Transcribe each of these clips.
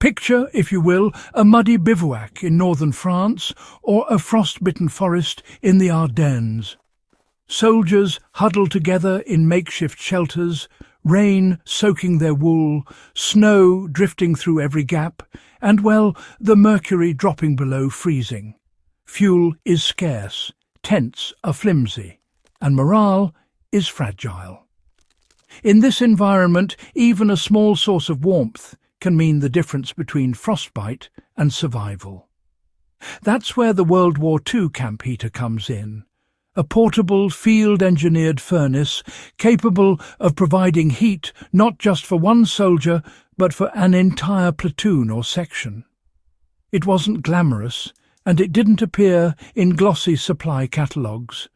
Picture, if you will, a muddy bivouac in northern France or a frost-bitten forest in the Ardennes. Soldiers huddled together in makeshift shelters, rain soaking their wool, snow drifting through every gap, and, well, the mercury dropping below freezing. Fuel is scarce, tents are flimsy, and morale is fragile. In this environment, even a small source of warmth can mean the difference between frostbite and survival. That's where the World War II camp heater comes in. A portable, field-engineered furnace capable of providing heat not just for one soldier, but for an entire platoon or section. It wasn't glamorous, and it didn't appear in glossy supply catalogues.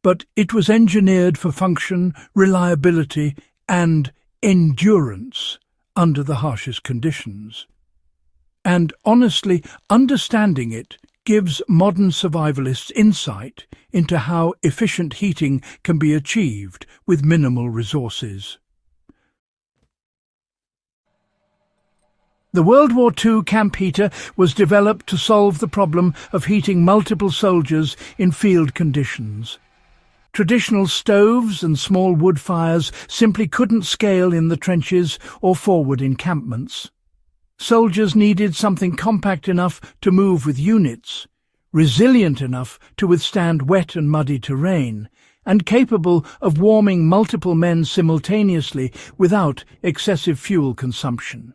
But it was engineered for function, reliability, and endurance under the harshest conditions. And honestly, understanding it gives modern survivalists insight into how efficient heating can be achieved with minimal resources. The World War II camp heater was developed to solve the problem of heating multiple soldiers in field conditions. Traditional stoves and small wood fires simply couldn't scale in the trenches or forward encampments. Soldiers needed something compact enough to move with units, resilient enough to withstand wet and muddy terrain, and capable of warming multiple men simultaneously without excessive fuel consumption.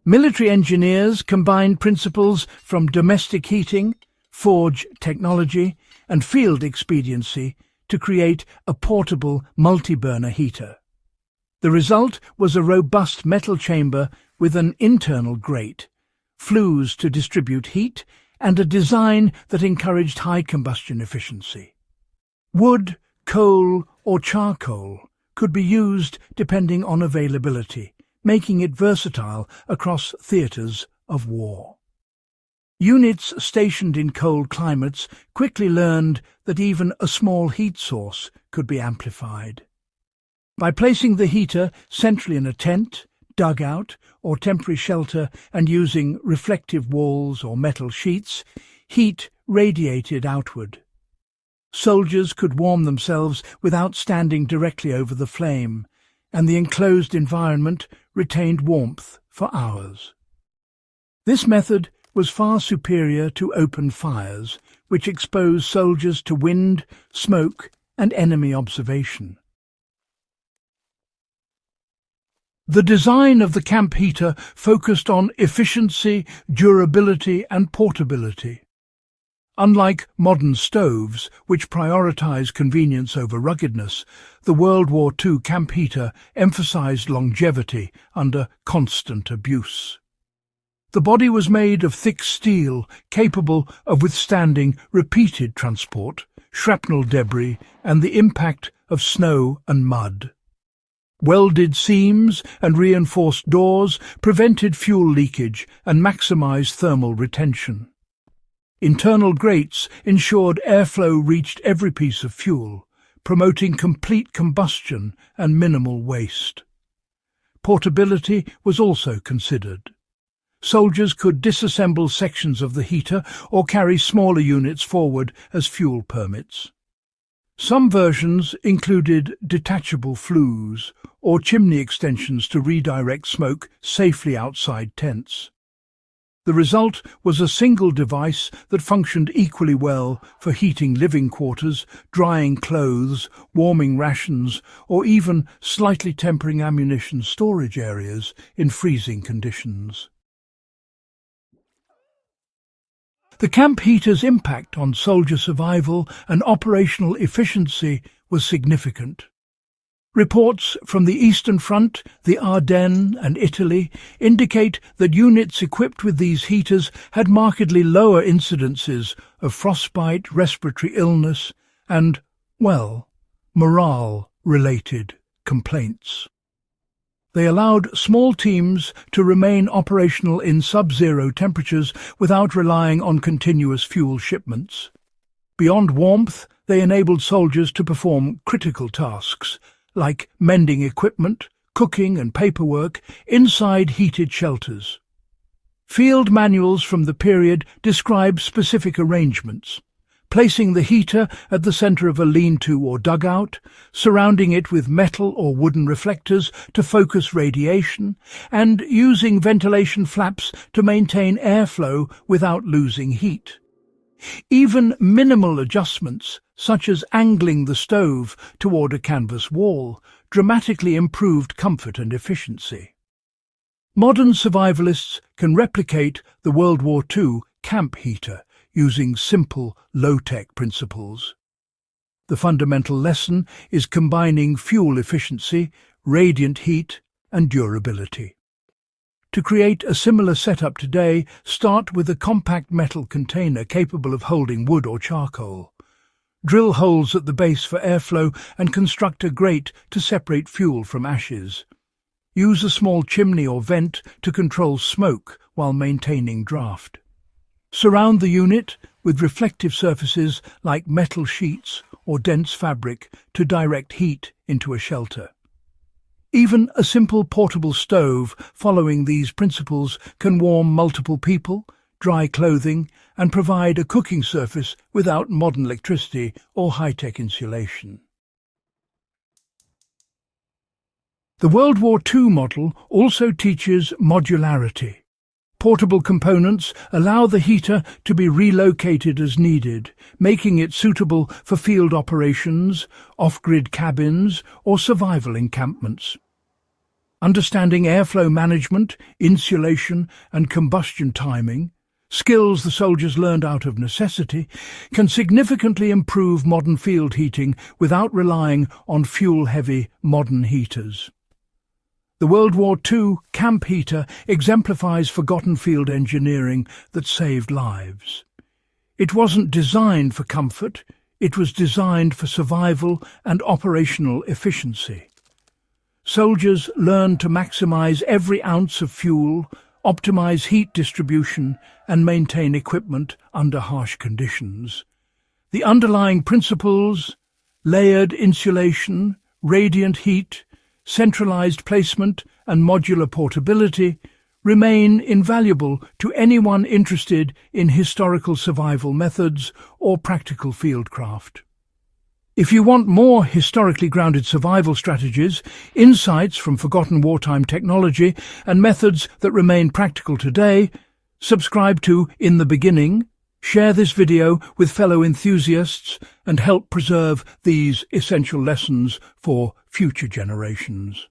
Military engineers combined principles from domestic heating, forge technology, and field expediency to create a portable multi-burner heater. The result was a robust metal chamber with an internal grate, flues to distribute heat, and a design that encouraged high combustion efficiency. Wood, coal, or charcoal could be used depending on availability, making it versatile across theatres of war. Units stationed in cold climates quickly learned that even a small heat source could be amplified. By placing the heater centrally in a tent, dugout, or temporary shelter and using reflective walls or metal sheets, heat radiated outward. Soldiers could warm themselves without standing directly over the flame, and the enclosed environment retained warmth for hours. This method was far superior to open fires, which exposed soldiers to wind, smoke, and enemy observation. The design of the camp heater focused on efficiency, durability, and portability. Unlike modern stoves, which prioritize convenience over ruggedness, the World War II camp heater emphasized longevity under constant abuse. The body was made of thick steel, capable of withstanding repeated transport, shrapnel debris, and the impact of snow and mud. Welded seams and reinforced doors prevented fuel leakage and maximized thermal retention. Internal grates ensured airflow reached every piece of fuel, promoting complete combustion and minimal waste. Portability was also considered. Soldiers could disassemble sections of the heater or carry smaller units forward as fuel permits. Some versions included detachable flues or chimney extensions to redirect smoke safely outside tents. The result was a single device that functioned equally well for heating living quarters, drying clothes, warming rations, or even slightly tempering ammunition storage areas in freezing conditions. The camp heater's impact on soldier survival and operational efficiency was significant. Reports from the Eastern Front, the Ardennes and Italy indicate that units equipped with these heaters had markedly lower incidences of frostbite, respiratory illness and, well, morale-related complaints. They allowed small teams to remain operational in sub-zero temperatures without relying on continuous fuel shipments. Beyond warmth, they enabled soldiers to perform critical tasks, like mending equipment, cooking and paperwork inside heated shelters. Field manuals from the period describe specific arrangements, placing the heater at the center of a lean-to or dugout, surrounding it with metal or wooden reflectors to focus radiation, and using ventilation flaps to maintain airflow without losing heat. Even minimal adjustments, such as angling the stove toward a canvas wall, dramatically improved comfort and efficiency. Modern survivalists can replicate the World War II camp heater using simple, low-tech principles. The fundamental lesson is combining fuel efficiency, radiant heat, and durability. To create a similar setup today, start with a compact metal container capable of holding wood or charcoal. Drill holes at the base for airflow and construct a grate to separate fuel from ashes. Use a small chimney or vent to control smoke while maintaining draft. Surround the unit with reflective surfaces like metal sheets or dense fabric to direct heat into a shelter. Even a simple portable stove following these principles can warm multiple people, dry clothing, and provide a cooking surface without modern electricity or high-tech insulation. The World War II model also teaches modularity. Portable components allow the heater to be relocated as needed, making it suitable for field operations, off-grid cabins, or survival encampments. Understanding airflow management, insulation, and combustion timing, skills the soldiers learned out of necessity, can significantly improve modern field heating without relying on fuel-heavy modern heaters. The World War II camp heater exemplifies forgotten field engineering that saved lives. It wasn't designed for comfort, it was designed for survival and operational efficiency. Soldiers learned to maximize every ounce of fuel, optimize heat distribution, and maintain equipment under harsh conditions. The underlying principles, layered insulation, radiant heat, centralized placement, and modular portability, remain invaluable to anyone interested in historical survival methods or practical fieldcraft. If you want more historically grounded survival strategies, insights from forgotten wartime technology, and methods that remain practical today, subscribe to In the Beginning, share this video with fellow enthusiasts, and help preserve these essential lessons for future generations.